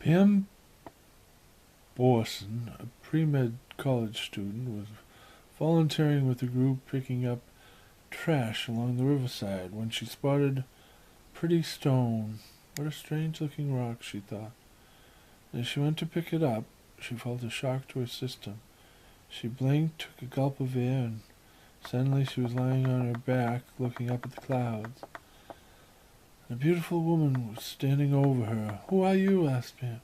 Pam Borson, a pre-med college student, was volunteering with the group picking up trash along the riverside when she spotted a pretty stone. What a strange-looking rock, she thought. As she went to pick it up, she felt a shock to her system. She blinked, took a gulp of air, and suddenly she was lying on her back, looking up at the clouds. A beautiful woman was standing over her. "Who are you?" asked Pam.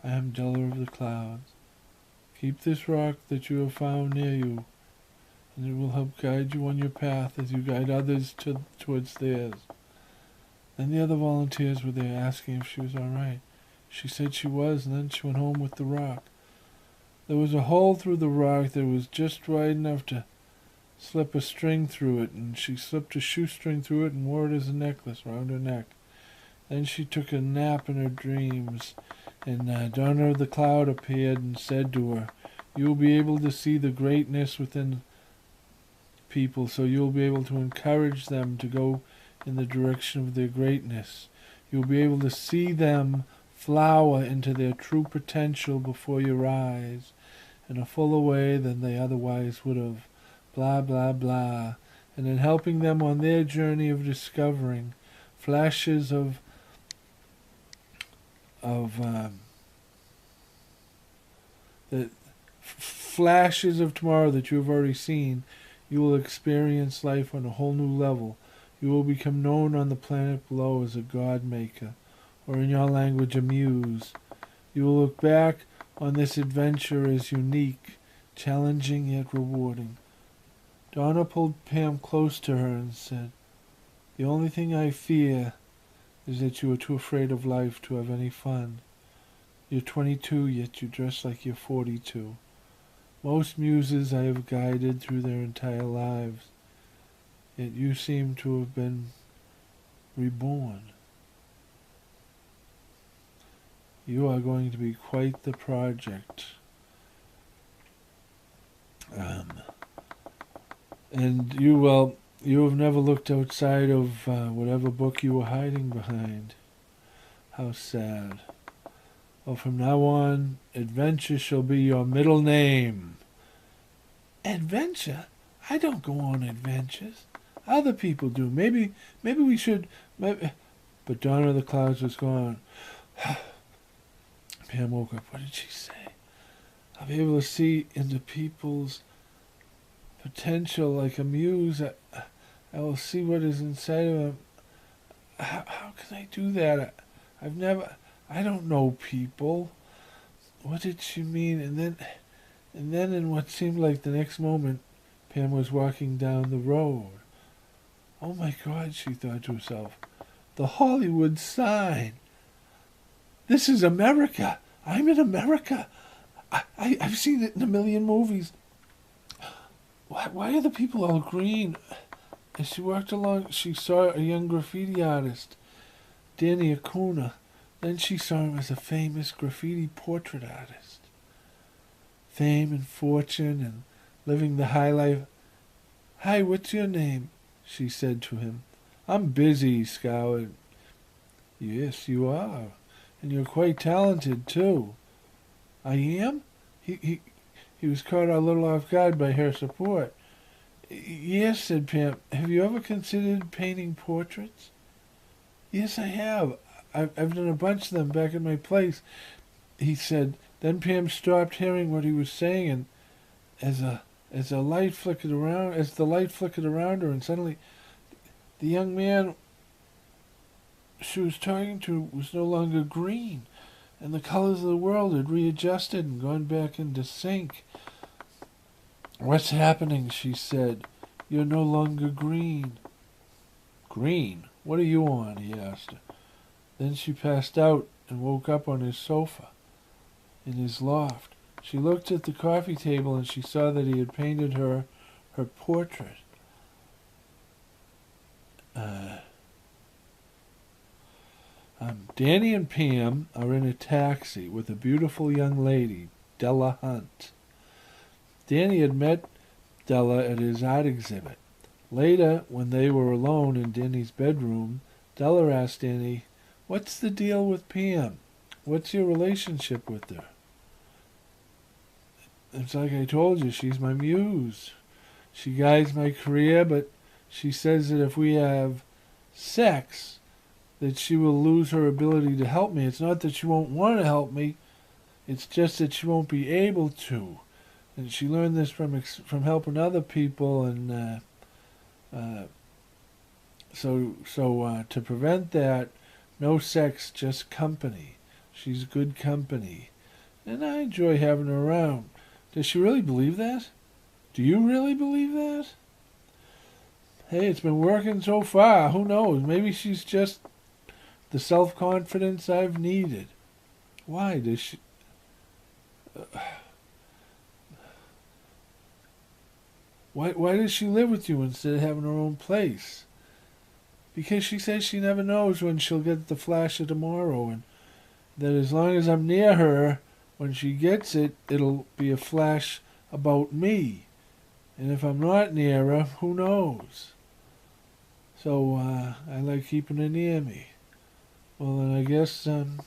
"I am Della of the Clouds. Keep this rock that you have found near you, and it will help guide you on your path as you guide others towards theirs." Then the other volunteers were there asking if she was all right. She said she was, and then she went home with the rock. There was a hole through the rock that was just wide enough to slip a string through it, and she slipped a shoestring through it and wore it as a necklace around her neck. Then she took a nap in her dreams, and Donna of the Cloud appeared and said to her, "You will be able to see the greatness within people, so you will be able to encourage them to go in the direction of their greatness. You will be able to see them flower into their true potential before your eyes in a fuller way than they otherwise would have. Blah, blah, blah." And in helping them on their journey of discovering flashes of the flashes of tomorrow that you have already seen, you will experience life on a whole new level. You will become known on the planet below as a god maker, or in your language, a muse. You will look back on this adventure as unique, challenging yet rewarding. Donna pulled Pam close to her and said, "The only thing I fear is that you are too afraid of life to have any fun. You're 22, yet you dress like you're 42. Most muses I have guided through their entire lives, yet you seem to have been reborn. You are going to be quite the project. And you have never looked outside of whatever book you were hiding behind. How sad. Well, from now on, Adventure shall be your middle name." "Adventure? I don't go on adventures. Other people do. Maybe we should..." But Donna of the Clouds was gone. Pam woke up. What did she say? "I'll be able to see into people's potential like a muse. I will see what is inside of them. How can I do that? I don't know people." What did she mean? And then in what seemed like the next moment, Pam was walking down the road. "Oh my God," she thought to herself. "The Hollywood sign. This is America. I'm in America. I've seen it in a million movies. Why are the people all green?" As she walked along, she saw a young graffiti artist, Danny Acuna. Then she saw him as a famous graffiti portrait artist. Fame and fortune and living the high life. "Hi, what's your name?" she said to him. "I'm busy," he scowled. "Yes, you are. And you're quite talented, too." "I am?" He was caught a little off guard by her support. "Yes," said Pam. "Have you ever considered painting portraits?" "Yes, I have. I've done a bunch of them back at my place," he said. Then Pam stopped hearing what he was saying, and as the light flickered around her, and suddenly the young man she was talking to was no longer green, and the colors of the world had readjusted and gone back into sync. "What's happening?" she said. "You're no longer green." "Green? What are you on?" he asked her. Then she passed out and woke up on his sofa in his loft. She looked at the coffee table and she saw that he had painted her portrait. Danny and Pam are in a taxi with a beautiful young lady, Della Hunt. Danny had met Della at his art exhibit. Later, when they were alone in Danny's bedroom, Della asked Danny, "What's the deal with Pam?" what's your relationship with her? It's like I told you, she's my muse. She guides my career, but she says that if we have sex, that she will lose her ability to help me. It's not that she won't want to help me, it's just that she won't be able to. And she learned this from helping other people, and to prevent that, no sex, just company. She's good company, and I enjoy having her around. Does she really believe that? Do you really believe that? Hey, it's been working so far. Who knows? Maybe she's just the self-confidence I've needed. Why does she... Why does she live with you instead of having her own place? Because she says she never knows when she'll get the flash of tomorrow, and that as long as I'm near her, when she gets it, it'll be a flash about me. And if I'm not near her, who knows? So, I like keeping her near me. Well, then I guess, could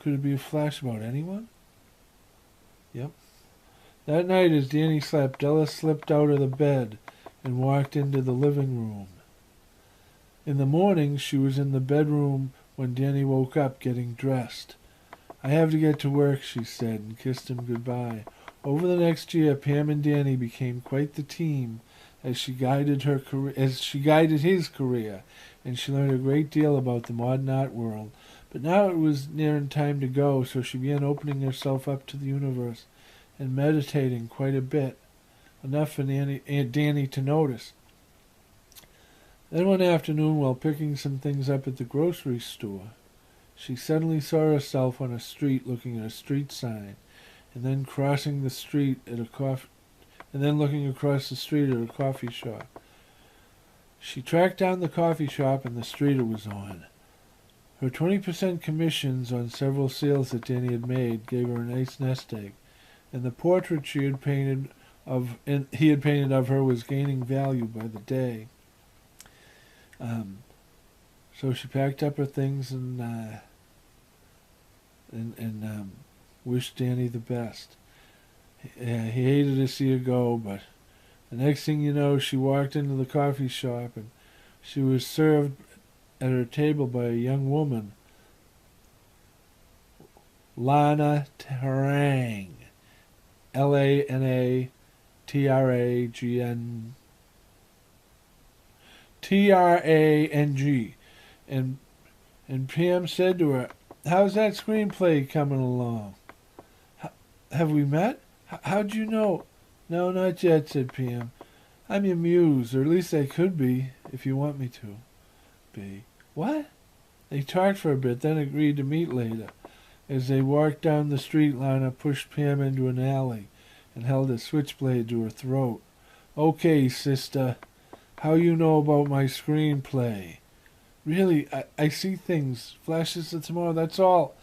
it be a flash about anyone? Yep. That night, as Danny slept, Ella slipped out of the bed and walked into the living room. In the morning, she was in the bedroom when Danny woke up getting dressed. I have to get to work, she said, and kissed him goodbye. Over the next year, Pam and Danny became quite the team as she guided his career, and she learned a great deal about the modern art world. But now it was nearing time to go, so she began opening herself up to the universe and meditating quite a bit, enough for Danny to notice. Then one afternoon, while picking some things up at the grocery store, she suddenly saw herself on a street looking at a street sign, and then crossing the street at looking across the street at a coffee shop. She tracked down the coffee shop and the street it was on. Her 20% commissions on several sales that Danny had made gave her a nice nest egg, and the portrait he had painted of her was gaining value by the day. So she packed up her things and wished Danny the best. He hated to see her go, but the next thing you know, she walked into the coffee shop and she was served at her table by a young woman, Lana Tarang, Lanatragn, Trang, and Pam said to her, "How's that screenplay coming along? Have we met? How'd you know?" "No, not yet," said Pam. "I'm your muse, or at least I could be, if you want me to be." "What?" They talked for a bit, then agreed to meet later. As they walked down the street, Lana pushed Pam into an alley and held a switchblade to her throat. "Okay, sister, how you know about my screenplay?" "Really, I see things, flashes of tomorrow, that's all.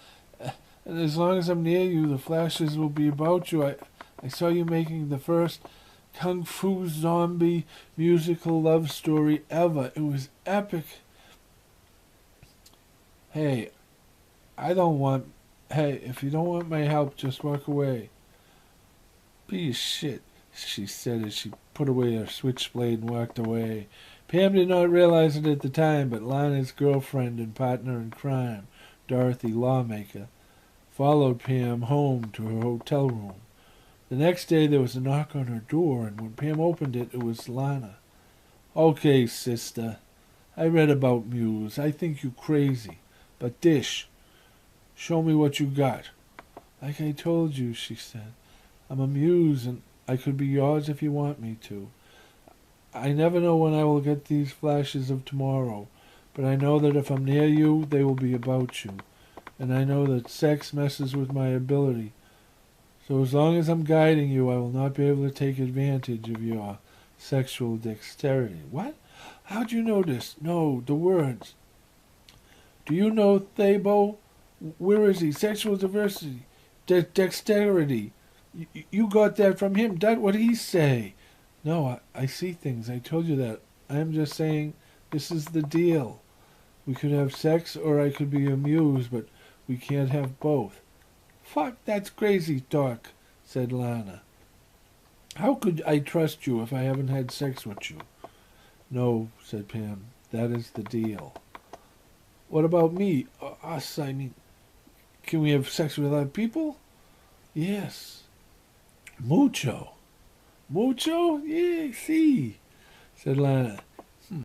And as long as I'm near you, the flashes will be about you. I saw you making the first kung fu zombie musical love story ever. It was epic." Hey, if you don't want my help, just walk away." "Be a shit," she said as she put away her switchblade and walked away. Pam did not realize it at the time, but Lana's girlfriend and partner in crime, Dorothy Lawmaker, followed Pam home to her hotel room. The next day there was a knock on her door, and when Pam opened it, it was Lana. "Okay, sister, I read about Muse. I think you crazy. But dish, show me what you got." "Like I told you," she said, "I'm a muse, and I could be yours if you want me to. I never know when I will get these flashes of tomorrow, but I know that if I'm near you, they will be about you. And I know that sex messes with my ability. So as long as I'm guiding you, I will not be able to take advantage of your sexual dexterity." "What? How'd you know this?" "No, the words. Do you know Thabo? Where is he? Sexual diversity. Dexterity. You got that from him. That what he say." "No, I see things. I told you that. I am just saying this is the deal." We could have sex or I could be a muse, but we can't have both. Fuck, that's crazy talk, said Lana. How could I trust you if I haven't had sex with you? No, said Pam, that is the deal. What about me? Us, I mean, can we have sex with other people? Yes. Mucho. Mucho? Yeah, see, said Lana.